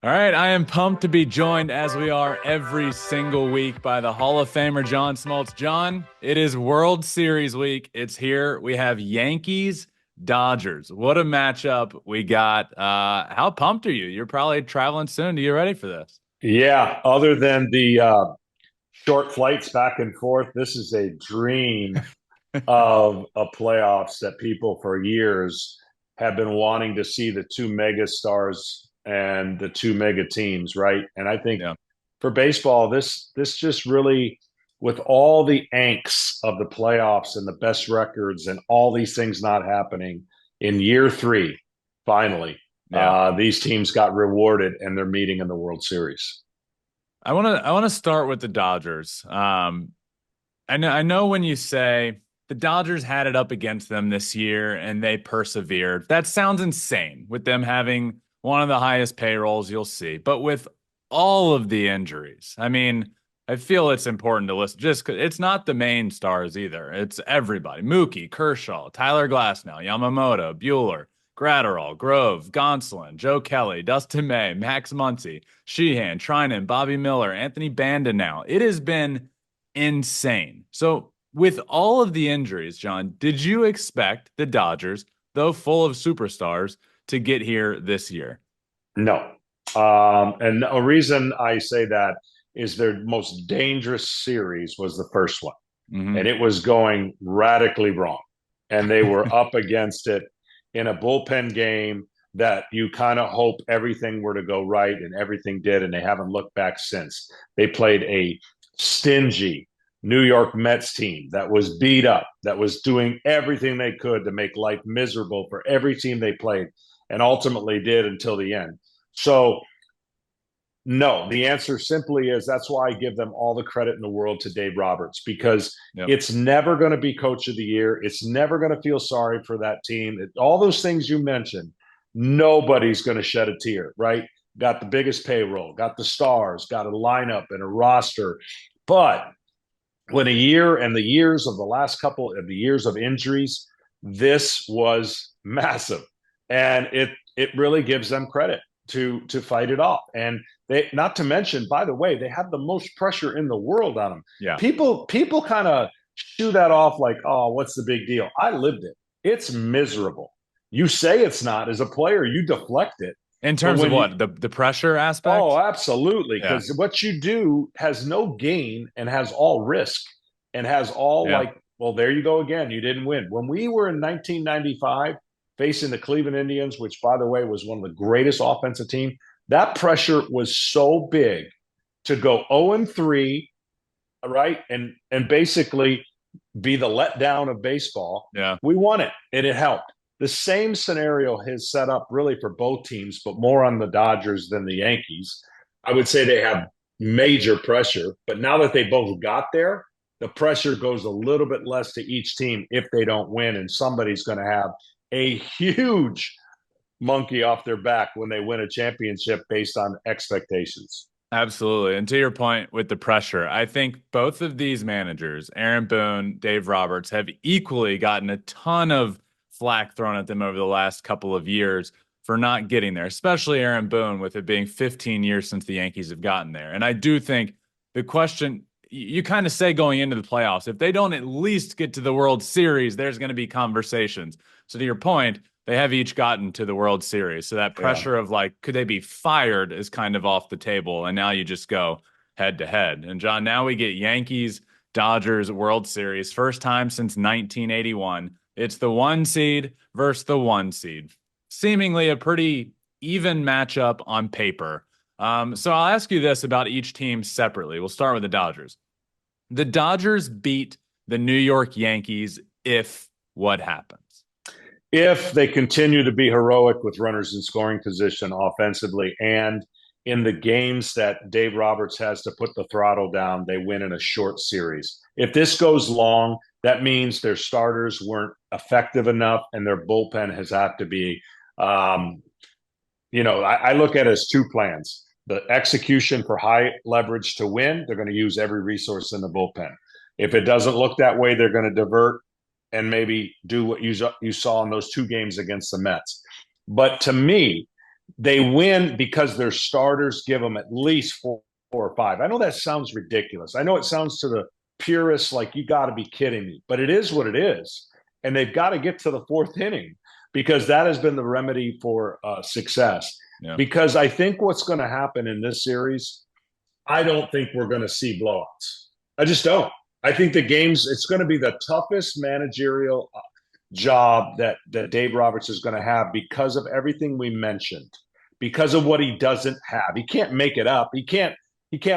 All right, I am pumped to be joined as we are every single week by the Hall of Famer John Smoltz. John, it is World Series week. It's here. We have Yankees, Dodgers. What a matchup we got. How pumped are you? You're probably traveling soon. Are you ready for this? Yeah, other than the short flights back and forth, this is a dream of a playoffs that people for years have been wanting to see the two mega stars and the two mega teams, right? And I think Yeah. for baseball, this just really, with all the angst of the playoffs and the best records and all these things not happening in year three, finally, Yeah. these teams got rewarded and they're meeting in the World Series. I want to start with the Dodgers. I know when you say the Dodgers had it up against them this year and they persevered. That sounds insane with them having one of the highest payrolls you'll see. But with all of the injuries, I mean, I feel it's important to listen just 'cause it's not the main stars either. It's everybody. Mookie, Kershaw, Tyler Glasnow, Yamamoto, Bueller, Gratterall, Grove, Gonsolin, Joe Kelly, Dustin May, Max Muncy, Sheehan, Trinan, Bobby Miller, Anthony Banda now. It has been insane. So, with all of the injuries, John, did you expect the Dodgers, though full of superstars, to get here this year? No. And a reason I say that is their most dangerous series was the first one, and Hmm. it was going radically wrong. And they were up against it in a bullpen game that you kind of hope everything were to go right, and everything did, and they haven't looked back since. They played a stingy New York Mets team that was beat up, that was doing everything they could to make life miserable for every team they played, and ultimately did until the end. So, no, the answer simply is that's why I give them all the credit in the world to Dave Roberts, because Yep. it's never going to be coach of the year. It's never going to feel sorry for that team. All those things you mentioned, nobody's going to shed a tear, right? Got the biggest payroll, got the stars, got a lineup and a roster. But when a year and the years of the last couple of the years of injuries, this was massive. And it really gives them credit to fight it off. And they, not to mention, by the way, they have the most pressure in the world on them. Yeah. People kind of shoo that off like, oh, what's the big deal? I lived it. It's miserable. You say it's not as a player, you deflect it. In But terms of when you what? The pressure Oh, aspect? absolutely. Yeah. Because what you do has no gain and has all risk and has all Yeah. like, well, there you go again. You didn't win. When we were in 1995 facing the Cleveland Indians, which, by the way, was one of the greatest offensive team, that pressure was so big to go 0 and 3, right? And basically be the letdown of baseball. Yeah. We won it, and it helped. The same scenario has set up really for both teams, but more on the Dodgers than the Yankees. I would say they have major pressure, but now that they both got there, the pressure goes a little bit less to each team if they don't win, and somebody's going to have a huge monkey off their back when they win a championship based on expectations. Absolutely. And to your point with the pressure, I think both of these managers, Aaron Boone, Dave Roberts, have equally gotten a ton of flack thrown at them over the last couple of years for not getting there, especially Aaron Boone, with it being 15 years since the Yankees have gotten there. And I do think the question you kind of say going into the playoffs, if they don't at least get to the World Series, there's going to be conversations. So to your point, they have each gotten to the World Series. So that Yeah. pressure of like, could they be fired is kind of off the table. And now you just go head to head. And John, now we get Yankees, Dodgers World Series, first time since 1981. It's the one seed versus the one seed. Seemingly a pretty even matchup on paper. So I'll ask you this about each team separately. We'll start with the Dodgers. The Dodgers beat the New York Yankees if what happens? If they continue to be heroic with runners in scoring position offensively, and in the games that Dave Roberts has to put the throttle down, they win in a short series. If this goes long, that means their starters weren't effective enough and their bullpen has had to be, um, I look at it as two plans. The execution for high leverage to win, they're going to use every resource in the bullpen. If it doesn't look that way, they're going to divert and maybe do what you saw in those two games against the Mets. But to me, They win because their starters give them at least four or five. I know that sounds ridiculous. I know it sounds to the purists like you got to be kidding me, but it is what it is. And they've got to get to the fourth inning because that has been the remedy for success. Yeah. Because I think what's going to happen in this series, I don't think we're going to see blowouts. I just don't. I think the games, it's going to be the toughest managerial job that Dave Roberts is going to have because of everything we mentioned, because of what he doesn't have. He can't make it up. He can't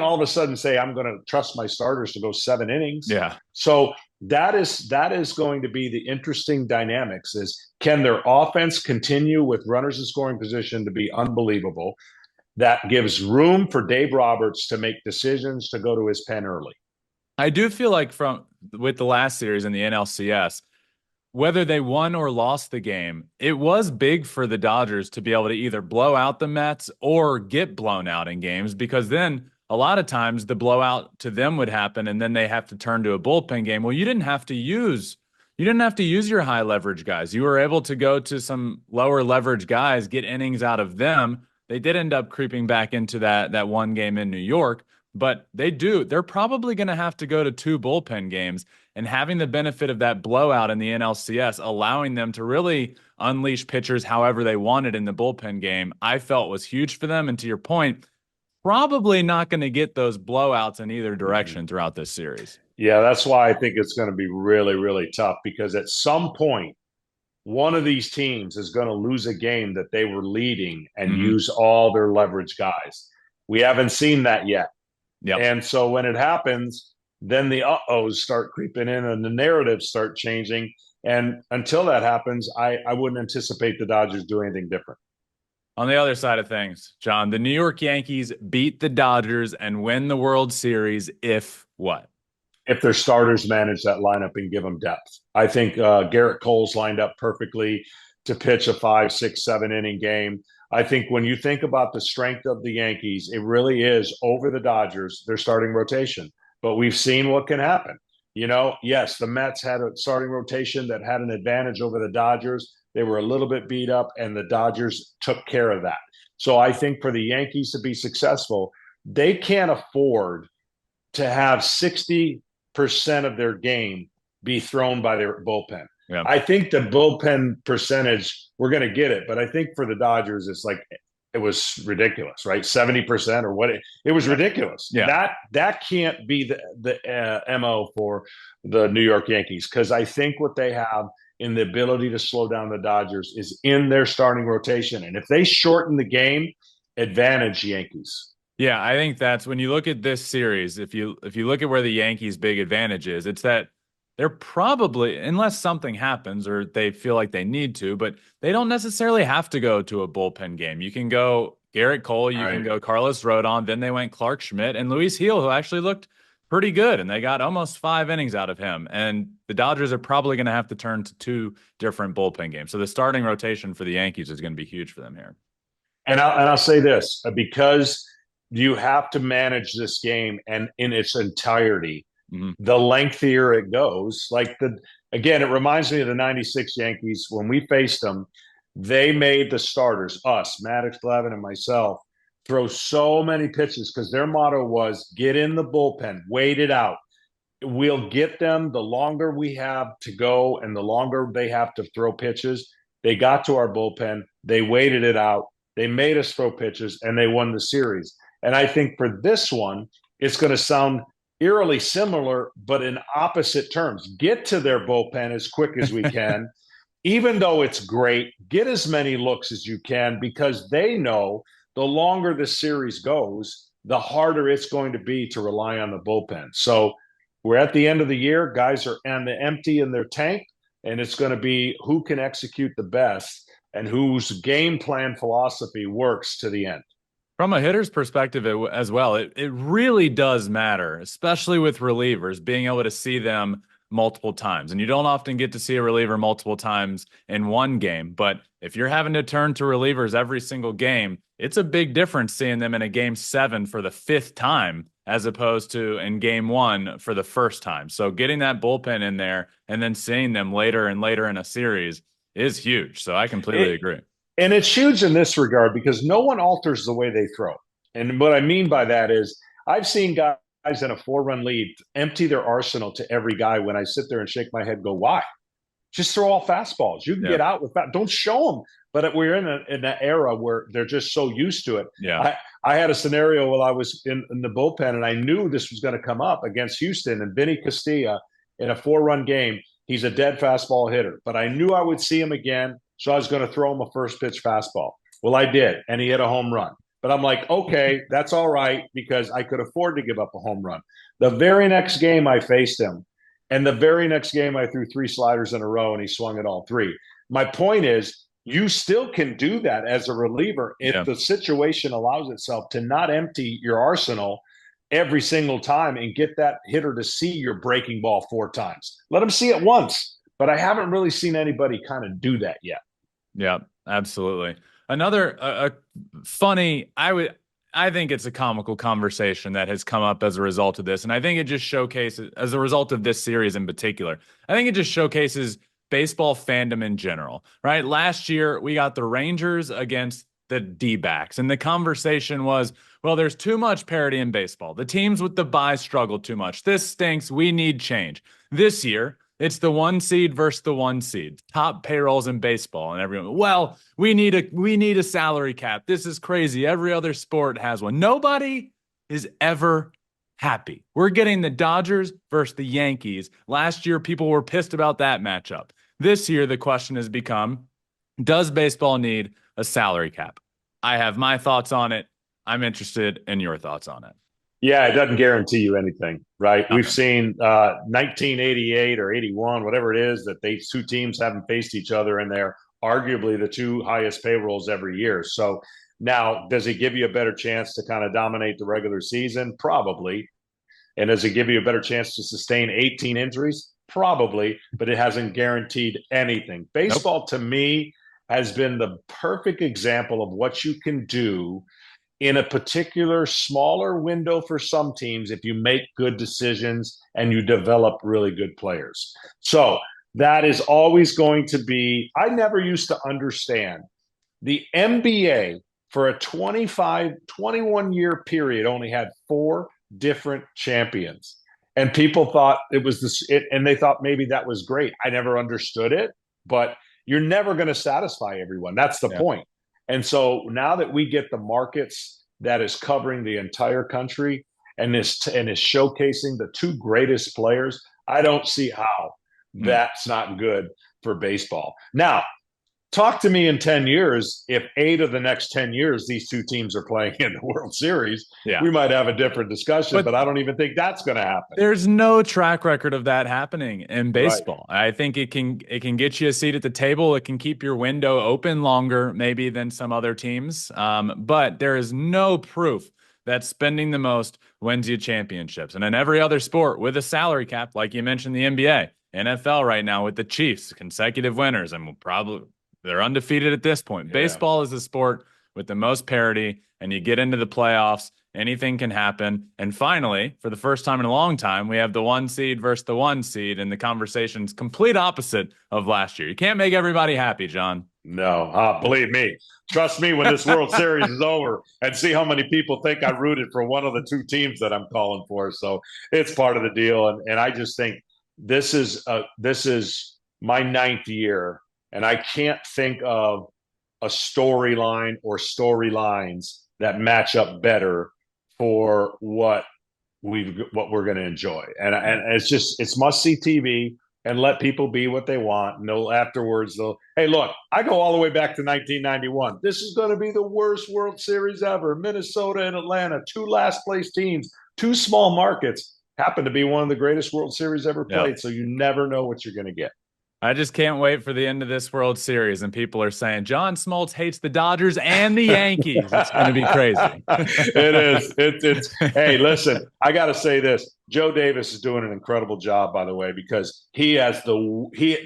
all of a sudden say, I'm going to trust my starters to go 7 innings. Yeah. So that is going to be the interesting dynamics is can their offense continue with runners in scoring position to be unbelievable? That gives room for Dave Roberts to make decisions to go to his pen early. I do feel like from with the last series in the NLCS, whether they won or lost the game, it was big for the Dodgers to be able to either blow out the Mets or get blown out in games because then a lot of times the blowout to them would happen and then they have to turn to a bullpen game. Well, you didn't have to use your high leverage guys. You were able to go to some lower leverage guys, get innings out of them. They did end up creeping back into that one game in New York, but they're probably going to have to go to two bullpen games and having the benefit of that blowout in the NLCS, allowing them to really unleash pitchers however they wanted in the bullpen game, I felt was huge for them. And to your point, probably not going to get those blowouts in either Mm-hmm. direction throughout this series. Yeah, that's why I think it's going to be really, really tough because at some point, one of these teams is going to lose a game that they were leading and Mm-hmm. use all their leverage guys. We haven't seen that yet. Yep. And so when it happens, then the uh-ohs start creeping in and the narratives start changing. And until that happens, I wouldn't anticipate the Dodgers do anything different. On the other side of things, John, the New York Yankees beat the Dodgers and win the World Series if what? If their starters manage that lineup and give them depth. I think Garrett Cole's lined up perfectly to pitch a 5, 6, 7 inning game. I think when you think about the strength of the Yankees, it really is over the Dodgers, their starting rotation. But we've seen what can happen. Yes, the Mets had a starting rotation that had an advantage over the Dodgers. They were a little bit beat up, and the Dodgers took care of that. So I think for the Yankees to be successful, they can't afford to have 60% of their game be thrown by their bullpen. Yeah. I think the bullpen percentage, we're going to get it, but I think for the Dodgers, it's like it was ridiculous, right? 70% or what? It was ridiculous. Yeah. That can't be the MO for the New York Yankees because I think what they have in the ability to slow down the Dodgers is in their starting rotation, and if they shorten the game, advantage Yankees. Yeah, I think that's when you look at this series, if you look at where the Yankees' big advantage is, it's that they're probably, unless something happens or they feel like they need to, but they don't necessarily have to go to a bullpen game. You can go Garrett Cole, you can Right. go Carlos Rodon, then they went Clark Schmidt and Luis Heel, who actually looked pretty good, and they got almost 5 innings out of him. And the Dodgers are probably going to have to turn to two different bullpen games. So the starting rotation for the Yankees is going to be huge for them here. And I'll say this because you have to manage this game and in its entirety. Mhm. The lengthier it goes, again, it reminds me of the '96 Yankees when we faced them. They made the starters, us, Maddox, Glavine, and myself, throw so many pitches because their motto was get in the bullpen, wait it out. We'll get them the longer we have to go and the longer they have to throw pitches. They got to our bullpen, they waited it out, they made us throw pitches, and they won the series. And I think for this one, it's going to sound eerily similar, but in opposite terms. Get to their bullpen as quick as we can. Even though it's great, get as many looks as you can because they know the longer the series goes, the harder it's going to be to rely on the bullpen. So we're at the end of the year. Guys are on the empty in their tank, and it's going to be who can execute the best and whose game plan philosophy works to the end. From a hitter's perspective as well, it really does matter, especially with relievers, being able to see them multiple times. And you don't often get to see a reliever multiple times in one game. But if you're having to turn to relievers every single game, it's a big difference seeing them in a game 7 for the fifth time as opposed to in game 1 for the first time. So getting that bullpen in there and then seeing them later and later in a series is huge. So I completely It, agree. And it's huge in this regard because no one alters the way they throw. And what I mean by that is I've seen guys in a 4-run lead empty their arsenal to every guy when I sit there and shake my head, go, why? Just throw all fastballs. You can Yeah. get out with that. Don't show them. But we're in an era where they're just so used to it. Yeah. I had a scenario while I was in the bullpen, and I knew this was going to come up against Houston and Vinny Castilla in a 4-run game. He's a dead fastball hitter, but I knew I would see him again, so I was going to throw him a first pitch fastball. Well, I did, and he hit a home run. But I'm like, okay, that's all right because I could afford to give up a home run. The very next game I faced him, and the very next game I threw 3 sliders in a row, and he swung at all 3. My point is, you still can do that as a reliever if Yeah. the situation allows itself to not empty your arsenal every single time and get that hitter to see your breaking ball 4 times. Let him see it once, but I haven't really seen anybody kind of do that yet. Yeah, absolutely. Another funny, I think it's a comical conversation that has come up as a result of this, and I think it just showcases, as a result of this series in particular, I think it just showcases baseball fandom in general, right? Last year we got the Rangers against the D-backs, and the conversation was, well, there's too much parity in baseball. The teams with the bye struggle too much. This stinks. We need change. This year, it's the 1 seed versus the 1 seed, top payrolls in baseball, and everyone. Well, we need a salary cap. This is crazy. Every other sport has one. Nobody is ever happy. We're getting the Dodgers versus the Yankees. Last year, people were pissed about that matchup. This year, the question has become, does baseball need a salary cap? I have my thoughts on it. I'm interested in your thoughts on it. Yeah, it doesn't guarantee you anything, right? We've Nothing. seen 1988 or 81, whatever it is, that these 2 teams haven't faced each other, and they're arguably the 2 highest payrolls every year. So now, does it give you a better chance to kind of dominate the regular season? Probably. And does it give you a better chance to sustain 18 injuries? Probably, but it hasn't guaranteed anything. Nope. Baseball, to me, has been the perfect example of what you can do in a particular smaller window for some teams if you make good decisions and you develop really good players. So that is always going to be, I never used to understand the NBA for a 25, 21-year period only had 4 different champions. And people thought it was this, and they thought maybe that was great. I never understood it, but you're never going to satisfy everyone. That's the Yeah. point. And so now that we get the markets that is covering the entire country and is showcasing the 2 greatest players, I don't see how Hmm. that's not good for baseball. Now, talk to me in 10 years. If 8 of the next 10 years these 2 teams are playing in the World Series, Yeah. we might have a different discussion, But but I don't even think that's going to happen. there's no track record of that happening in Right. baseball. I think it can get you a seat at the table. It can keep your window open longer, maybe than some other teams. But there is no proof that spending the most wins you championships. And in every other sport with a salary cap, like you mentioned, the NBA, NFL right now with the Chiefs, consecutive winners, and probably they're undefeated at this point. Yeah. Baseball is the sport with the most parity, and you get into the playoffs, anything can happen. And finally, for the first time in a long time, we have the 1 seed versus the 1 seed, and the conversation's complete opposite of last year. You can't make everybody happy, John. No, believe me. Trust me when this World Series is over and see how many people think I rooted for one of the 2 teams that I'm calling for. So it's part of the deal. And I just think this is my 9th year, and I can't think of a storyline or storylines that match up better for what we're going to enjoy. And it's must see TV, and let people be what they want. And they'll afterwards hey, look, I go all the way back to 1991. This is going to be the worst World Series ever. Minnesota and Atlanta, 2 last place teams, 2 small markets, happen to be one of the greatest World Series ever Yeah. played. So you never know what you're going to get. I just can't wait for the end of this World Series, and people are saying John Smoltz hates the Dodgers and the Yankees. It's going to be crazy. It is. It's. Hey, listen, I got to say this. Joe Davis is doing an incredible job, by the way, because he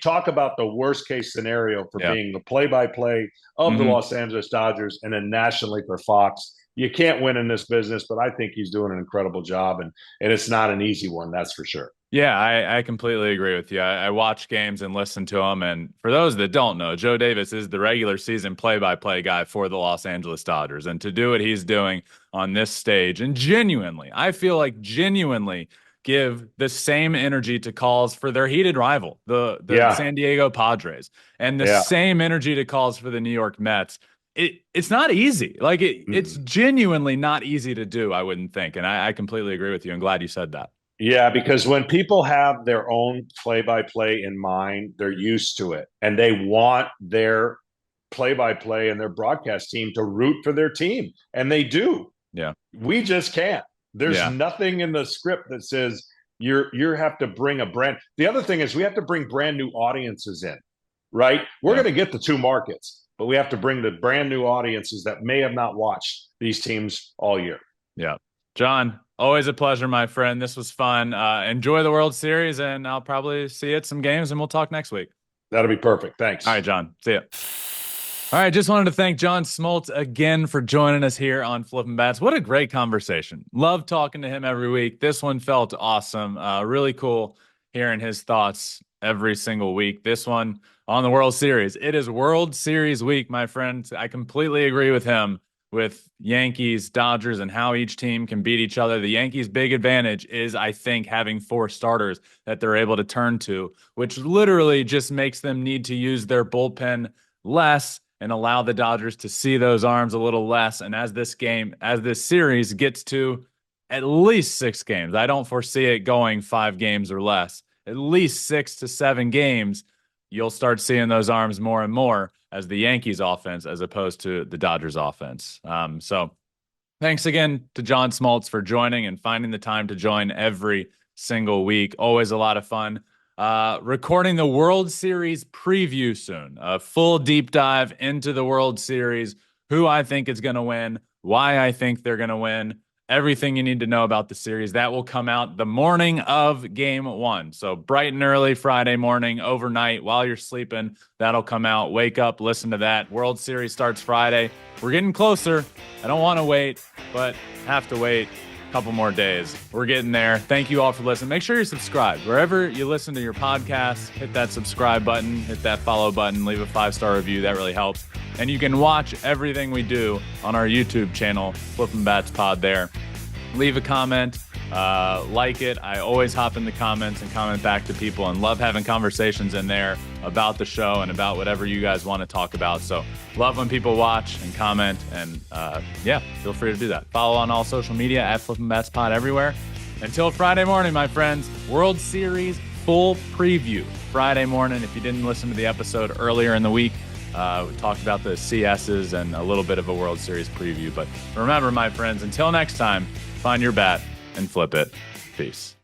talk about the worst case scenario for being the play-by-play of the Los Angeles Dodgers, and then nationally for Fox. You can't win in this business, but I think he's doing an incredible job, and it's not an easy one, that's for sure. Yeah, I completely agree with you. I watch games and listen to them. And for those that don't know, Joe Davis is the regular season play-by-play guy for the Los Angeles Dodgers. And to do what he's doing on this stage and genuinely, I feel like genuinely give the same energy to calls for their heated rival, the Yeah, San Diego Padres, and the yeah. same energy to calls for the New York Mets. It's not easy. Like it's Mm. genuinely not easy to do, I wouldn't think. And I completely agree with you. I'm glad you said that. Yeah, because when people have their own play by play in mind, they're used to it and they want their play by play and their broadcast team to root for their team. And they do. Yeah. We just can't. There's Yeah. nothing in the script that says you have to bring a brand. The other thing is we have to bring brand new audiences in, right? We're Yeah. going to get the two markets, but we have to bring the brand new audiences that may have not watched these teams all year. Yeah. John, always a pleasure, my friend. This was fun. Enjoy the World Series, and I'll probably see you at some games, and we'll talk next week. That'll be perfect. All Thanks. right, John. See ya. All right, just wanted to thank John Smoltz again for joining us here on Flippin' Bats. What a great conversation. Love talking to him every week. This one felt awesome. Really cool hearing his thoughts every single week. This one on the World Series. It is World Series week, my friends. I completely agree with him with Yankees, Dodgers, and how each team can beat each other. The Yankees' big advantage is, I think, having four starters that they're able to turn to, which literally just makes them need to use their bullpen less and allow the Dodgers to see those arms a little less. And as this series gets to at least 6 games, I don't foresee it going 5 games or less, at least 6 to 7 games, you'll start seeing those arms more and more as the Yankees offense as opposed to the Dodgers offense. So thanks again to John Smoltz for joining and finding the time to join every single week. Always a lot of fun. Recording the World Series preview soon. A full deep dive into the World Series, who I think is going to win, why I think they're going to win, everything you need to know about the series. That will come out the morning of game one. So bright and early Friday morning, overnight, while you're sleeping, that'll come out. Wake up, listen to that. World Series starts Friday. We're getting closer. I don't want to wait, but have to wait couple more days. We're getting there. Thank you all for listening. Make sure you're subscribed. Wherever you listen to your podcast, hit that subscribe button, hit that follow button, leave a 5-star review. That really helps. And you can watch everything we do on our YouTube channel, Flippin' Bats Pod there. Leave a comment, like it. I always hop in the comments and comment back to people and love having conversations in there about the show and about whatever you guys want to talk about. So love when people watch and comment, and yeah, feel free to do that. Follow on all social media at Flippin' Bats Pod everywhere. Until Friday morning, my friends, World Series full preview Friday morning. If you didn't listen to the episode earlier in the week, we talked about the CSs and a little bit of a World Series preview. But remember, my friends, until next time, find your bat and flip it. Peace.